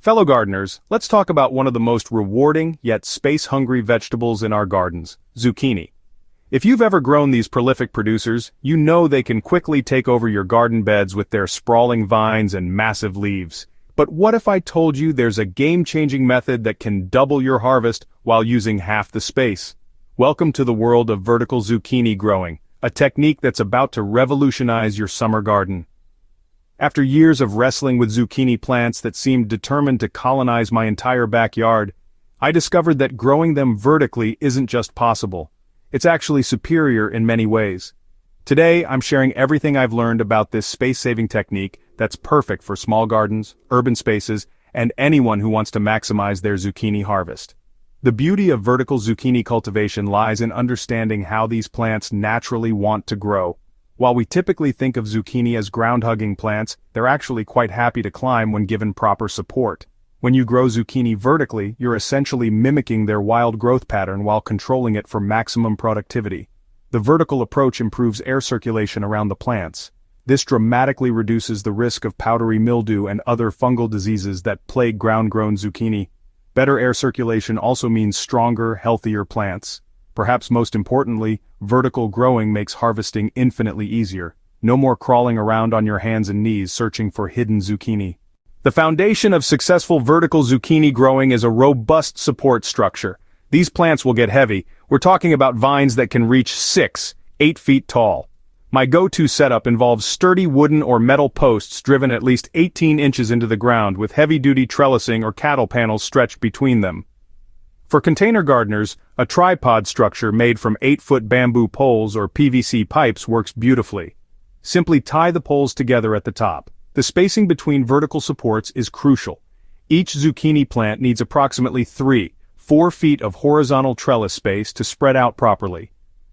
Fellow gardeners, let's talk about one of the most rewarding yet space-hungry vegetables in our gardens, zucchini. If you've ever grown these prolific producers, you know they can quickly take over your garden beds with their sprawling vines and massive leaves. But what if I told you there's a game-changing method that can double your harvest while using half the space? Welcome to the world of vertical zucchini growing, a technique that's about to revolutionize your summer garden. After years of wrestling with zucchini plants that seemed determined to colonize my entire backyard, I discovered that growing them vertically isn't just possible. It's actually superior in many ways. Today, I'm sharing everything I've learned about this space-saving technique that's perfect for small gardens, urban spaces, and anyone who wants to maximize their zucchini harvest. The beauty of vertical zucchini cultivation lies in understanding how these plants naturally want to grow. While we typically think of zucchini as ground-hugging plants, they're actually quite happy to climb when given proper support. When you grow zucchini vertically, you're essentially mimicking their wild growth pattern while controlling it for maximum productivity. The vertical approach improves air circulation around the plants. This dramatically reduces the risk of powdery mildew and other fungal diseases that plague ground-grown zucchini. Better air circulation also means stronger, healthier plants. Perhaps most importantly, vertical growing makes harvesting infinitely easier. No more crawling around on your hands and knees searching for hidden zucchini. The foundation of successful vertical zucchini growing is a robust support structure. These plants will get heavy. We're talking about vines that can reach 8 feet tall. My go-to setup involves sturdy wooden or metal posts driven at least 18 inches into the ground with heavy-duty trellising or cattle panels stretched between them. For container gardeners, a tripod structure made from 8-foot bamboo poles or PVC pipes works beautifully. Simply tie the poles together at the top. The spacing between vertical supports is crucial. Each zucchini plant needs approximately 4 feet of horizontal trellis space to spread out properly.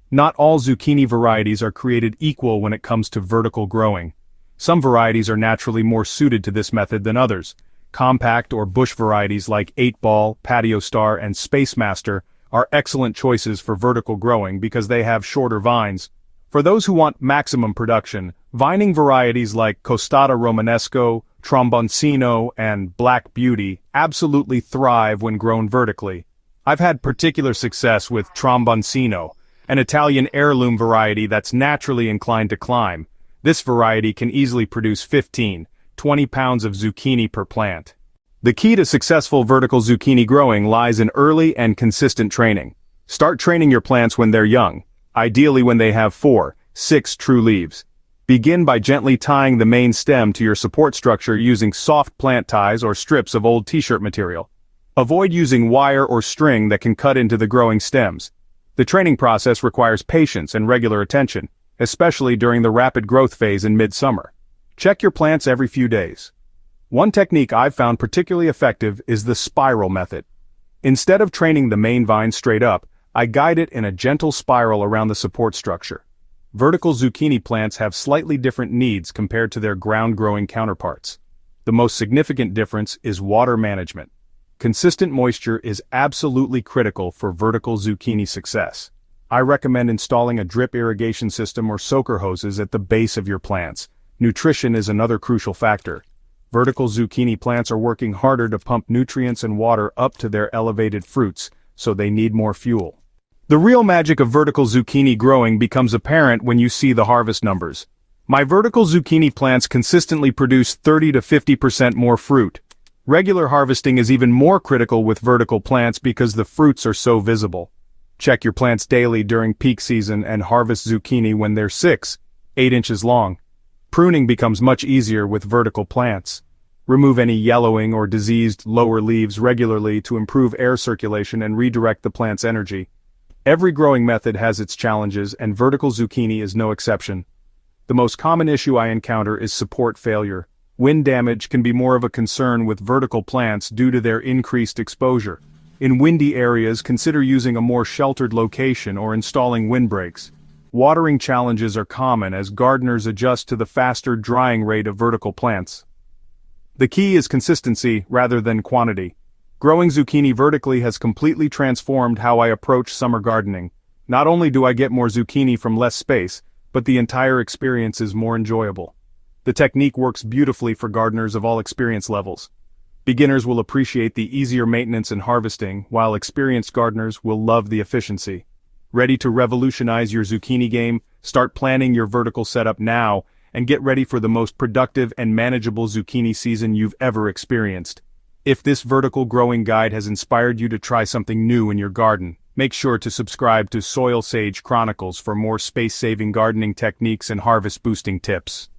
Not all zucchini varieties are created equal when it comes to vertical growing. Some varieties are naturally more suited to this method than others. Compact or bush varieties like 8-Ball, Patio Star, and Space Master are excellent choices for vertical growing because they have shorter vines. For those who want maximum production, vining varieties like Costata Romanesco, Tromboncino, and Black Beauty absolutely thrive when grown vertically. I've had particular success with Tromboncino, an Italian heirloom variety that's naturally inclined to climb. This variety can easily produce 20 pounds of zucchini per plant. The key to successful vertical zucchini growing lies in early and consistent training. Start training your plants when they're young, ideally when they have 6 true leaves. Begin by gently tying the main stem to your support structure using soft plant ties or strips of old t-shirt material. Avoid using wire or string that can cut into the growing stems. The training process requires patience and regular attention, especially during the rapid growth phase in midsummer. Check your plants every few days. One technique I've found particularly effective is the spiral method. Instead of training the main vine straight up, I guide it in a gentle spiral around the support structure. Vertical zucchini plants have slightly different needs compared to their ground-growing counterparts. The most significant difference is water management. Consistent moisture is absolutely critical for vertical zucchini success. I recommend installing a drip irrigation system or soaker hoses at the base of your plants. Nutrition is another crucial factor. Vertical zucchini plants are working harder to pump nutrients and water up to their elevated fruits, so they need more fuel. The real magic of vertical zucchini growing becomes apparent when you see the harvest numbers. My vertical zucchini plants consistently produce 30 to 50% more fruit. Regular harvesting is even more critical with vertical plants because the fruits are so visible. Check your plants daily during peak season and harvest zucchini when they're 8 inches long. Pruning becomes much easier with vertical plants. Remove any yellowing or diseased lower leaves regularly to improve air circulation and redirect the plant's energy. Every growing method has its challenges, and vertical zucchini is no exception. The most common issue I encounter is support failure. Wind damage can be more of a concern with vertical plants due to their increased exposure. In windy areas, consider using a more sheltered location or installing windbreaks. Watering challenges are common as gardeners adjust to the faster drying rate of vertical plants. The key is consistency rather than quantity. Growing zucchini vertically has completely transformed how I approach summer gardening. Not only do I get more zucchini from less space, but the entire experience is more enjoyable. The technique works beautifully for gardeners of all experience levels. Beginners will appreciate the easier maintenance and harvesting, while experienced gardeners will love the efficiency. Ready to revolutionize your zucchini game? Start planning your vertical setup now, and get ready for the most productive and manageable zucchini season you've ever experienced. If this vertical growing guide has inspired you to try something new in your garden, make sure to subscribe to Soilsage Chronicles for more space-saving gardening techniques and harvest-boosting tips.